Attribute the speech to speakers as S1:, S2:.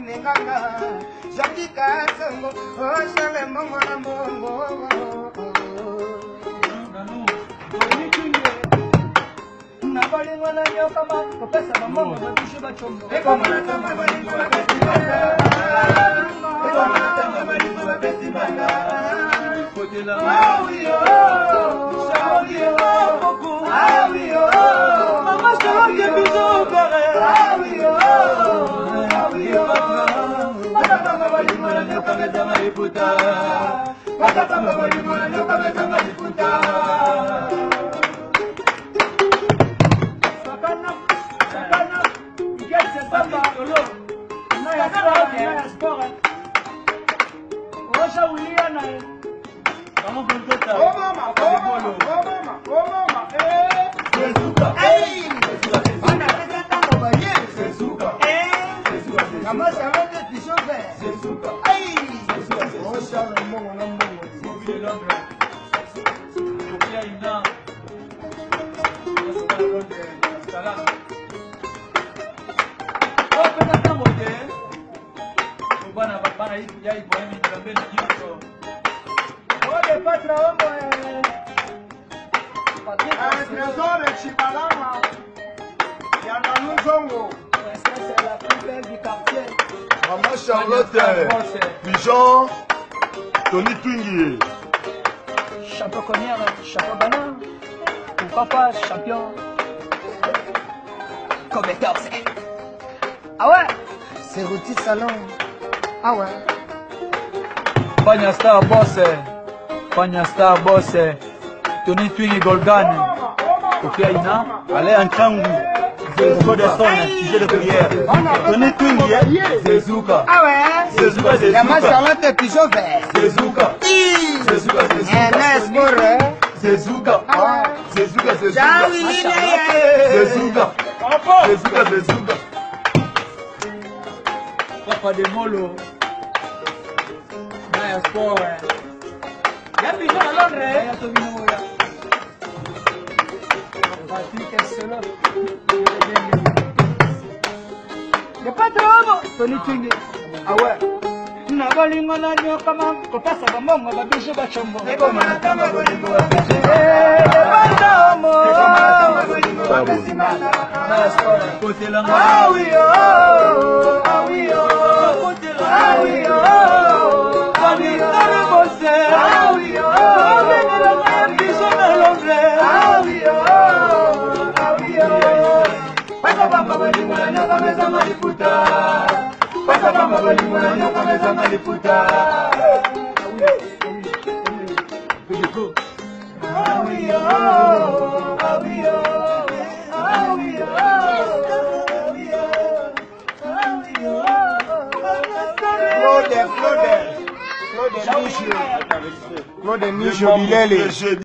S1: nenganga Jandika songo Oshale mongo na mongo Nabalingo na nyokama Kopesa mamongo Babishu bachombo Eko mwanatama balingo babesi banga Eko mwanatama balingo babesi banga Awio Shawio Awio Mama shawio bizo kare Awio Awio Matapanga balingo na nyokama zama liputa Matapanga balingo na nyokama zama liputa
S2: Maman Charlotte, Pigeon, Tony Twingy.
S3: Champion Connière, champion Banane. Pourquoi pas champion comme 14. Ah ouais?
S1: C'est Routi Salon. Ah ouais?
S4: Panya Star Boss, Tony Twingy Golgan, Okiaina, allez en Changu, Zezuka de Sonne, sujet de prière. Tony Twingy, Zezuka.
S1: Ah ouais?
S4: Zezuka.
S1: La main Charlotte et Pigeon vert.
S4: Zezuka.
S1: Zezuka.
S4: Zezuka.
S1: Ah ouais?
S4: Zezuka. Papa de Molo. Naya Sport.
S3: Y'a Pigeon à Londres. Y'a pas de homme. Tony Twingy.
S1: Ah ouais?
S3: Nabalingo na nyokama Kopesa bamongo babishu bachombo
S1: Eko mwanatama balingo babesi Claude Michel Bilele.